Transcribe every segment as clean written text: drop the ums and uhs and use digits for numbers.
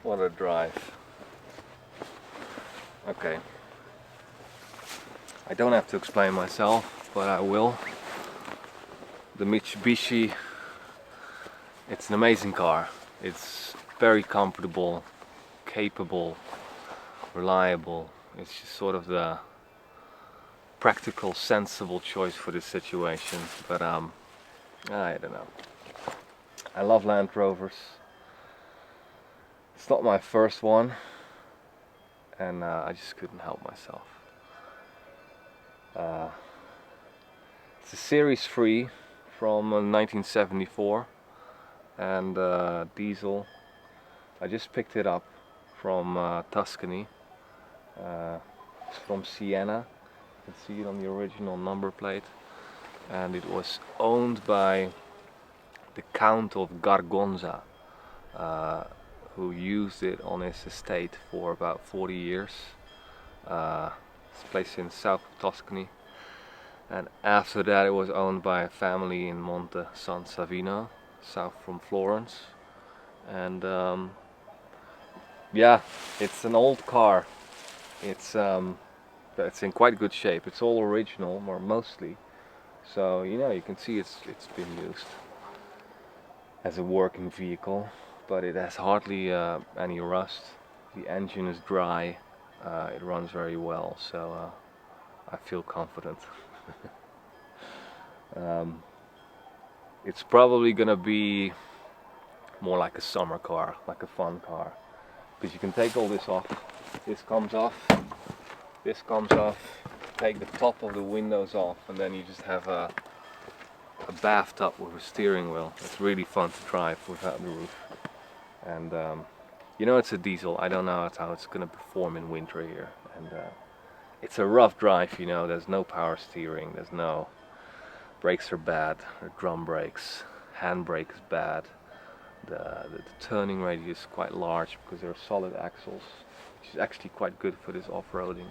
What a drive. Okay. I don't have to explain myself, but I will. The Mitsubishi, it's an amazing car. It's very comfortable, capable, reliable. It's just sort of the practical, sensible choice for this situation. But I don't know. I love Land Rovers. It's not my first one, and I just couldn't help myself. It's a Series 3 from 1974, and diesel. I just picked it up from Tuscany. It's from Siena. You can see it on the original number plate, and it was owned by the Count of Gargonza, who used it on his estate for about 40 years. It's a place in south of Tuscany. And after that it was owned by a family in Monte San Savino, south from Florence. And yeah, it's an old car. It's in quite good shape. It's all original, or mostly. So you know, you can see it's been used as a working vehicle, but it has hardly any rust. The engine is dry. It runs very well, so I feel confident. It's probably gonna be more like a summer car, like a fun car, because you can take all this off. This comes off. This comes off. Take the top of the windows off, and then you just have a bathtub with a steering wheel. It's really fun to drive without the roof. And you know, it's a diesel. I don't know how it's gonna perform in winter here. And it's a rough drive, you know. There's no power steering. There's no brakes are bad. The drum brakes, handbrake is bad. The turning radius is quite large because they're solid axles, which is actually quite good for this off-roading.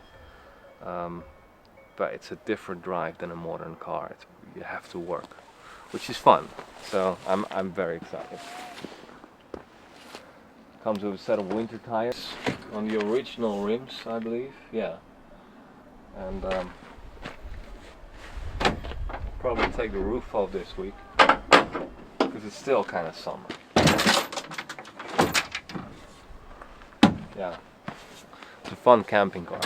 But it's a different drive than a modern car. You have to work, which is fun. So I'm very excited. Comes with a set of winter tires on the original rims, I believe. Yeah. And probably take the roof off this week because it's still kind of summer. Yeah, it's a fun camping car.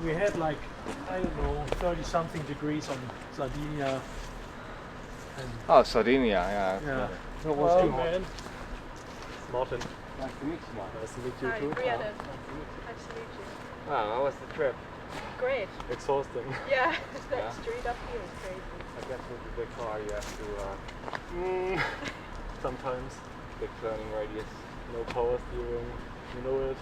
We had like, I don't know, 30 something degrees on Sardinia. And Oh, Sardinia, yeah. yeah, That was too bad. Martin. Nice to meet you, Martin. Nice to meet you Hi, too. Rianna. Nice to meet you. Wow, how was the trip? Great. Exhausting. Yeah, that Yeah. street up here is crazy. I guess with the big car you have to Sometimes big turning radius. no power steering, you know it.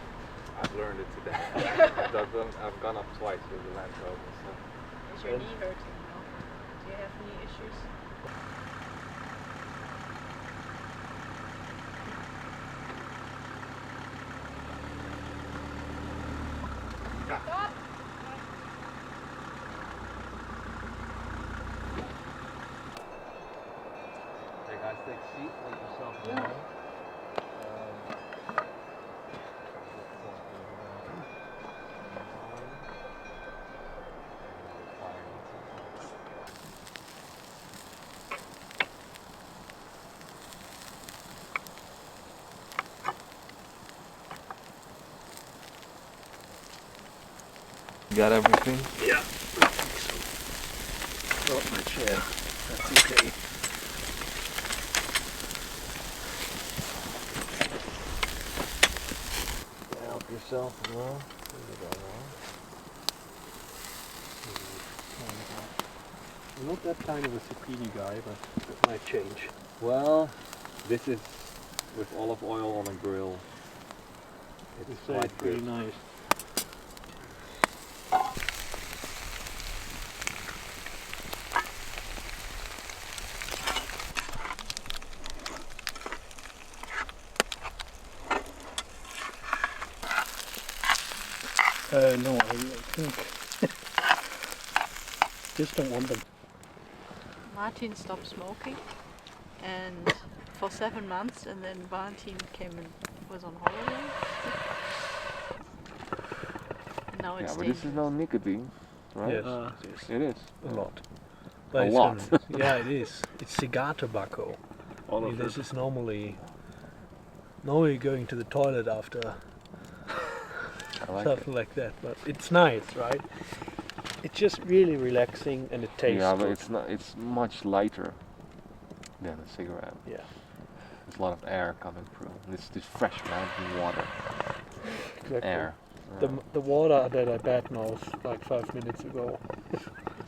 I've learned it today. I've gone up twice with the Land Rover. So. Is your knee hurting now? Do you have knee issues? Stop! Okay guys, take a seat, make yourself at home. Got everything? Yeah. Not my chair. That's okay. Help yourself as well. I'm not that kind of a zucchini guy, but that might change. Well, this is with olive oil on a grill. It's It's quite pretty good. nice. No, I think just don't want them. Martin stopped smoking and for 7 months, and then Valentin came and was on holiday. And now it's Yeah, but this is no nicotine, right? Yes, it is. It is. A lot. A it's lot. Yeah, it is. It's cigar tobacco. All of This it. is normally going to the toilet after I like something like that, but it's nice, right? It's just really relaxing and it tastes yeah, but good. it's not. It's much lighter than a cigarette. Yeah, There's a lot of air coming through. This fresh mountain water, exactly. air. The water that I bad knows like 5 minutes ago.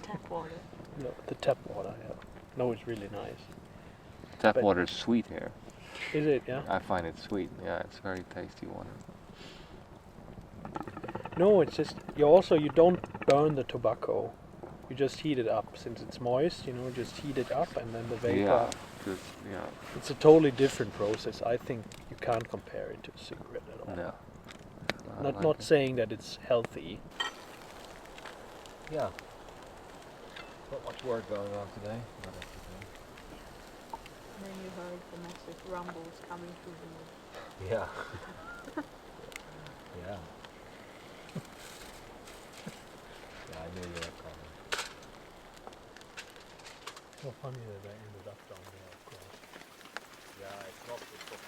tap water. No, the tap water. Yeah. No, it's really nice. Tap but- water is sweet here. Is it? Yeah. I find it sweet. Yeah, it's very tasty water. No, it's just you don't burn the tobacco. You just heat it up since it's moist. Just heat it up and then the vapor. Yeah, just, yeah. It's a totally different process. I think you can't compare it to a cigarette at all. No. I Not like not it. saying that it's healthy. Yeah. Not much work going on today. But that's okay. And then you heard the massive rumbles coming through the wood. Yeah. Yeah. Yeah, I knew you were coming. So funny that I ended up down there, of course. Yeah, it's not the top.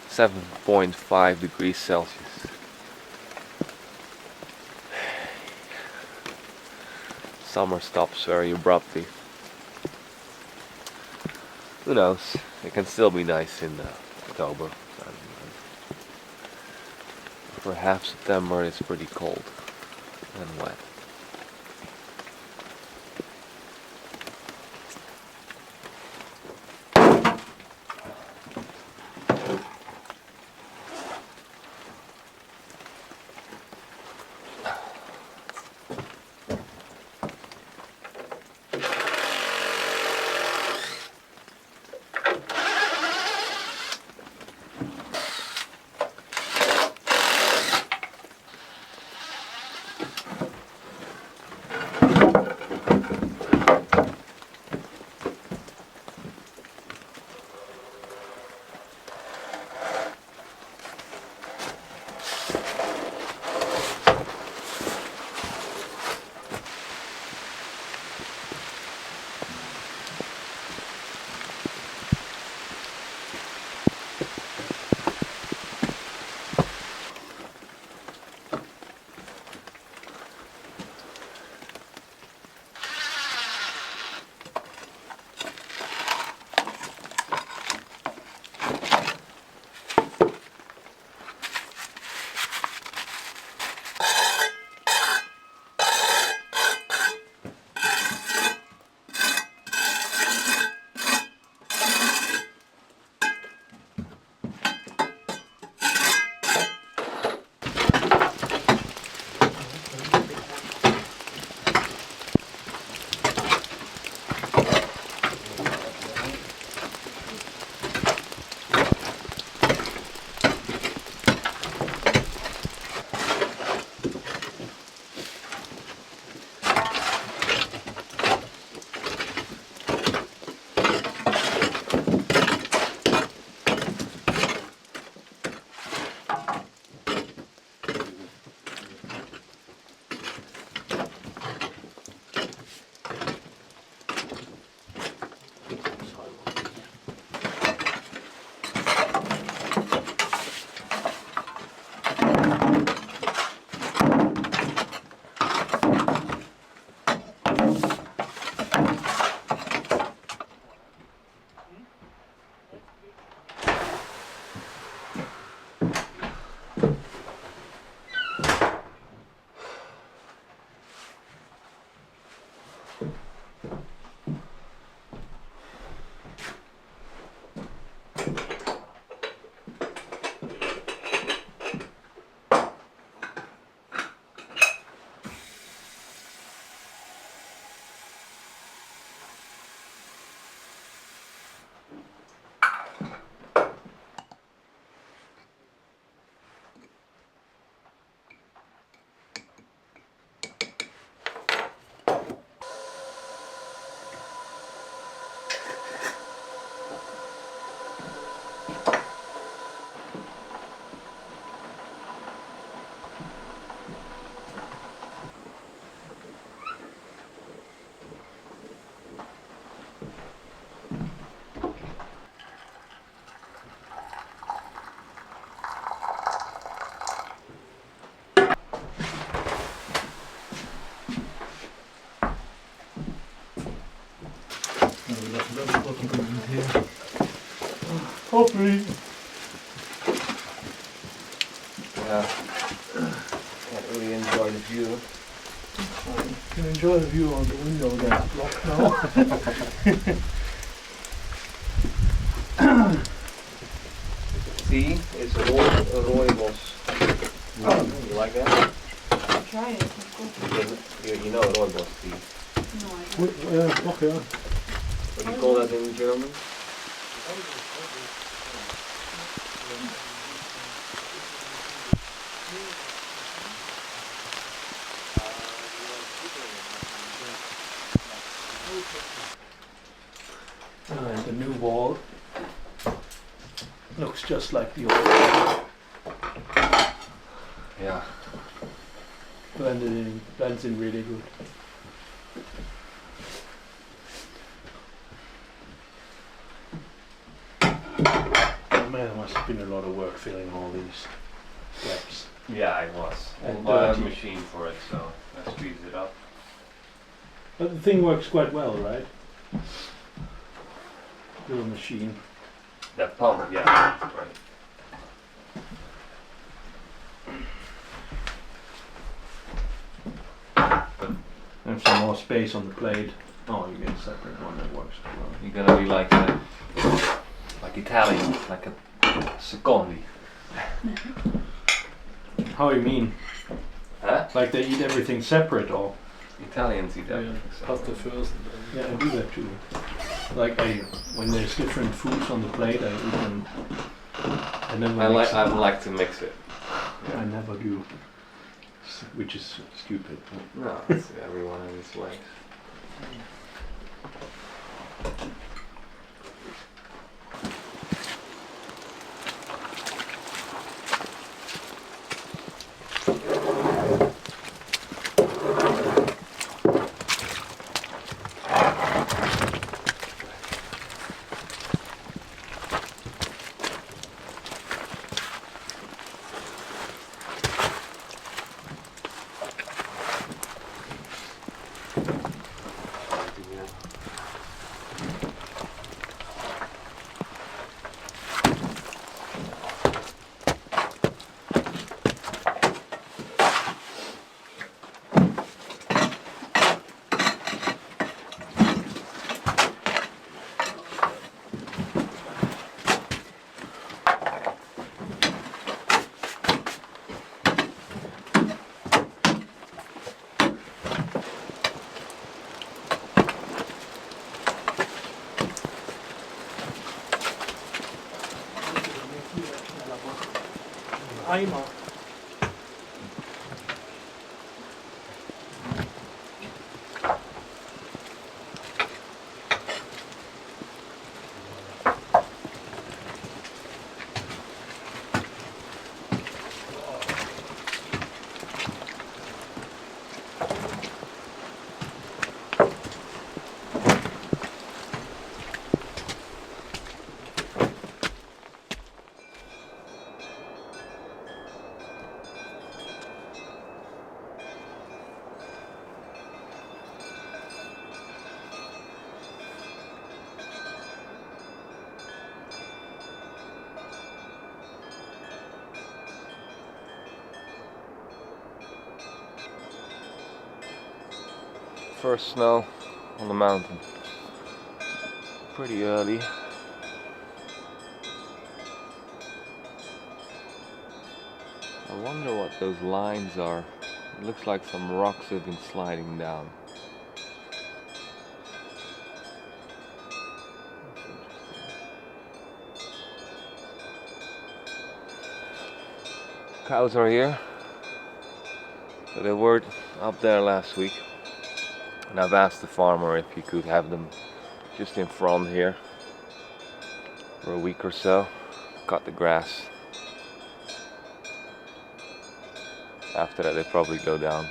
7.5 degrees Celsius. Summer stops very abruptly. Who knows? It can still be nice in October. For half September it's pretty cold and wet. coffee. Yeah. Can't really enjoy the view. You can enjoy the view on the window that's blocked now. Tea is rooibos. You like that? Try it, of course. You know rooibos tea. No, I don't. Okay. What do you call that in German? And the new wall looks just like the old one. Yeah. Blends in really good. Oh man, it must have been a lot of work filling all these gaps. Yeah, it was. And We'll buy a dirty. machine for it, so that speeds it up. But the thing works quite well, right? Little machine. That pump, yeah, right. And some more space on the plate. Oh, you get a separate one that works as well. You're gonna be like Italian, like a secondi. How you mean? Huh? Like they eat everything separate, or? Italians eat that. Pasta first. Yeah, I do that too. Like when there's different foods on the plate, I eat them. I never. I like to mix it. I never do. Which is stupid. No, it's everyone in his way. Eimer. First snow on the mountain. Pretty early. I wonder what those lines are. It looks like some rocks have been sliding down. That's interesting. Cows are here. So they were up there last week. And I've asked the farmer if he could have them just in front here for a week or so. Cut the grass. After that they probably go down.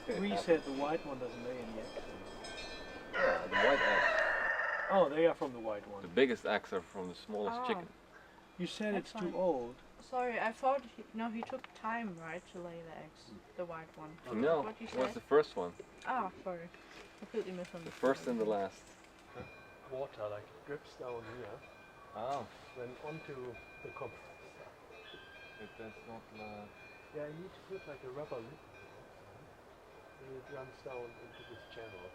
We said the white one doesn't lay any eggs. Yeah, the white eggs. Oh, they are from the white one. The biggest eggs are from the smallest Oh. chicken. You said That's it's too fine. old. Sorry, I thought he took time, right, to lay the eggs, the white one. No, What you it was said? the first one. Ah, sorry, completely misunderstood. The first and the last. Water like it drips down here, Oh, then onto the cup. it does not. Yeah, you need to put like a rubber lip, and it runs down into this channel.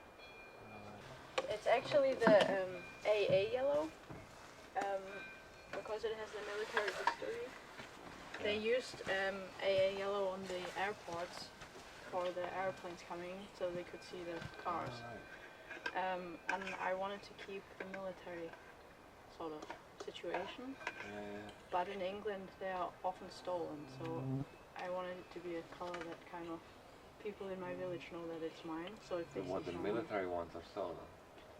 It's actually the AA yellow, because it has the military history. They used AA yellow on the airports for the airplanes coming, so they could see the cars. And I wanted to keep the military sort of situation, but in England they are often stolen, so I wanted it to be a color that kind of people in my village know that it's mine. So if they What see the someone- military ones are stolen.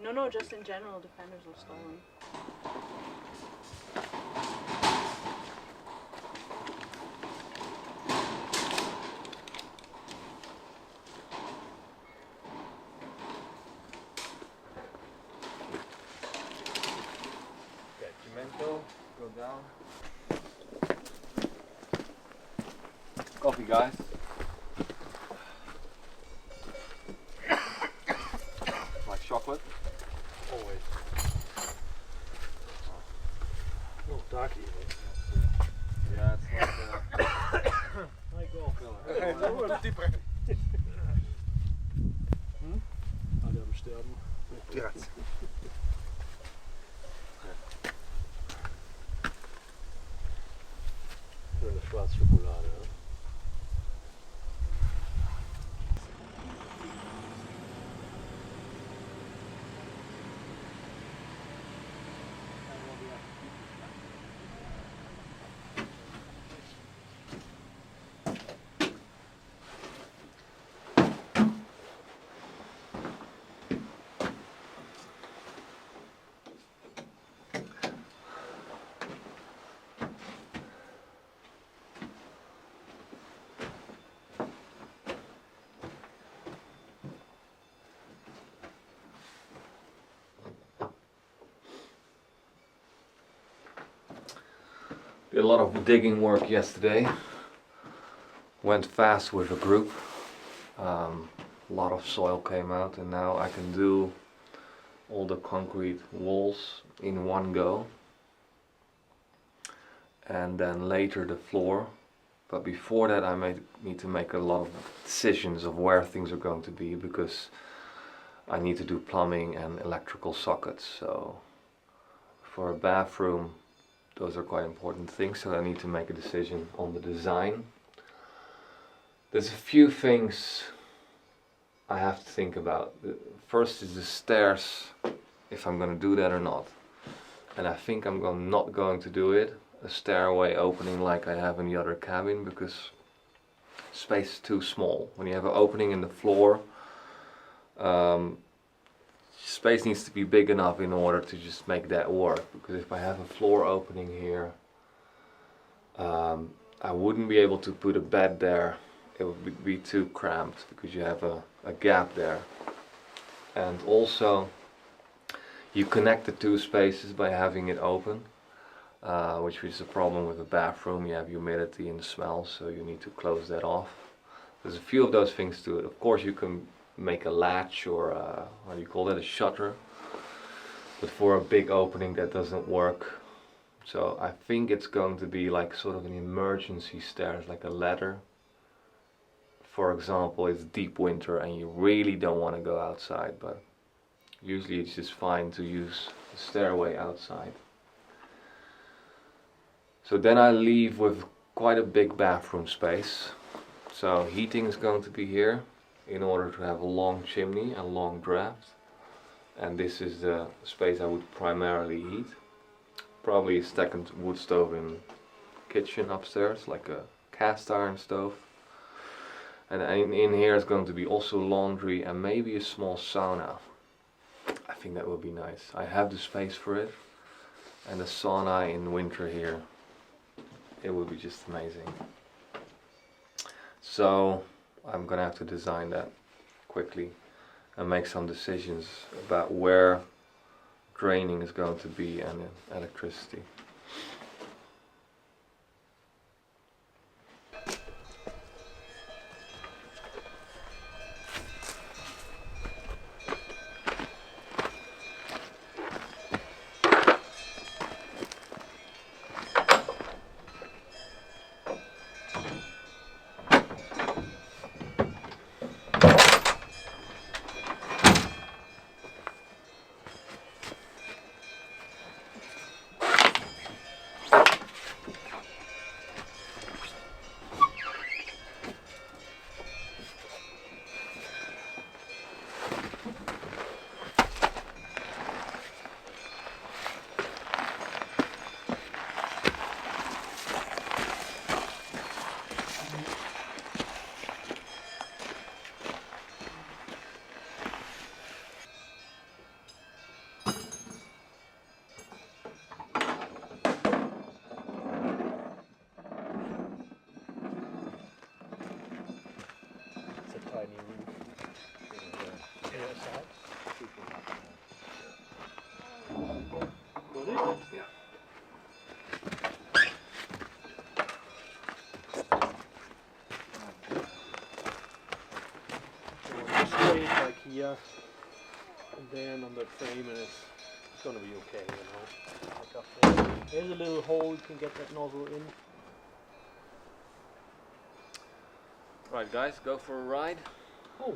No, just in general, defenders are stolen. Yeah, Cimento, go down. Coffee, guys. Like chocolate. Always. Oh, dark even. Yeah, it's not. I go. Alle am Sterben. Grazie. Nur eine Schwarzschokolade. Ja? Did a lot of digging work yesterday. Went fast with a group. A lot of soil came out, and now I can do all the concrete walls in one go. And then later the floor. But before that I need to make a lot of decisions of where things are going to be, because I need to do plumbing and electrical sockets. So for a bathroom, those are quite important things, so I need to make a decision on the design. There's a few things I have to think about. The first is the stairs, if I'm going to do that or not. And I think I'm not going to do it, a stairway opening like I have in the other cabin, because space is too small. When you have an opening in the floor, space needs to be big enough in order to just make that work, because if I have a floor opening here, I wouldn't be able to put a bed there. It would be too cramped because you have a gap there. And also you connect the two spaces by having it open, which is a problem with a bathroom. You have humidity and smell, so you need to close that off. There's a few of those things to it. Of course you can make a latch or what do you call that, a shutter, but for a big opening that doesn't work. So I think it's going to be like sort of an emergency stairs, like a ladder. For example, it's deep winter and you really don't want to go outside, but usually it's just fine to use the stairway outside. So then I leave with quite a big bathroom space. So heating is going to be here in order to have a long chimney and long draft. And this is the space I would primarily heat. Probably a second wood stove in kitchen upstairs, like a cast iron stove. And in here is going to be also laundry and maybe a small sauna. I think that would be nice. I have the space for it. And the sauna in winter here, it would be just amazing. So I'm gonna have to design that. quickly and make some decisions about where draining is going to be and electricity. It's a tiny roof. Outside. Would it? Yeah. Straight like here, and then on the frame, and it's gonna be okay, you know. Like up there. There's a little hole you can get that nozzle in. Right guys, go for a ride. Oh.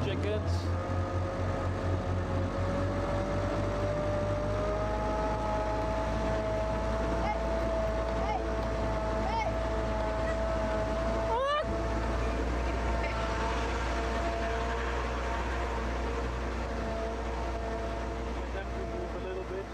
Chickens. Have to move a little bit.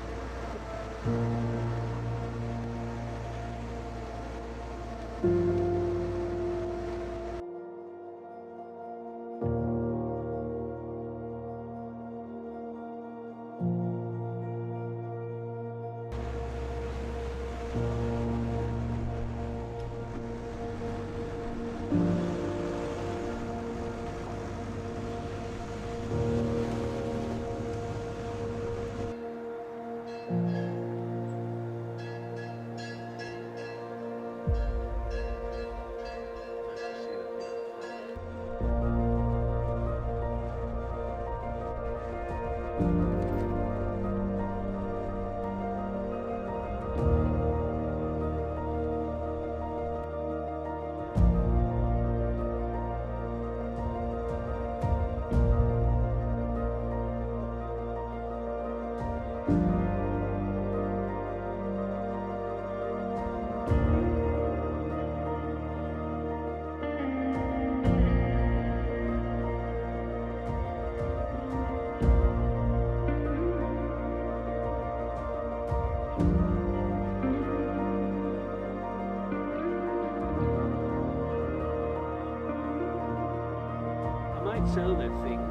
I might sell that thing.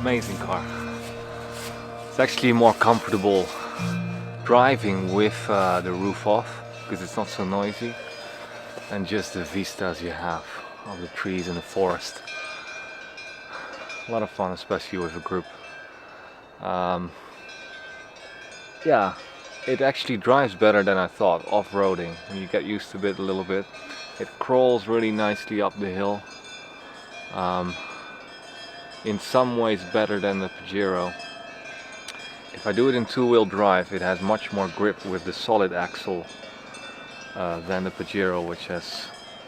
Amazing car. It's actually more comfortable driving with the roof off because it's not so noisy, and just the vistas you have of the trees in the forest. A lot of fun, especially with a group. Yeah, it actually drives better than I thought off-roading. When you get used to it a little bit, it crawls really nicely up the hill. In some ways better than the Pajero. If I do it in two-wheel drive, it has much more grip with the solid axle than the Pajero, which has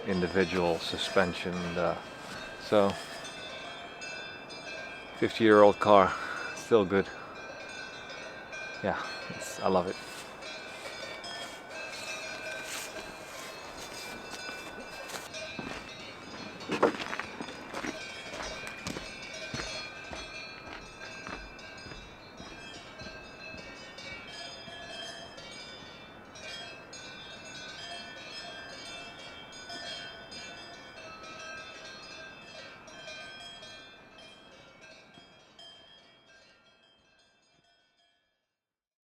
individual suspension. So 50-year-old car, still good. Yeah, I love it.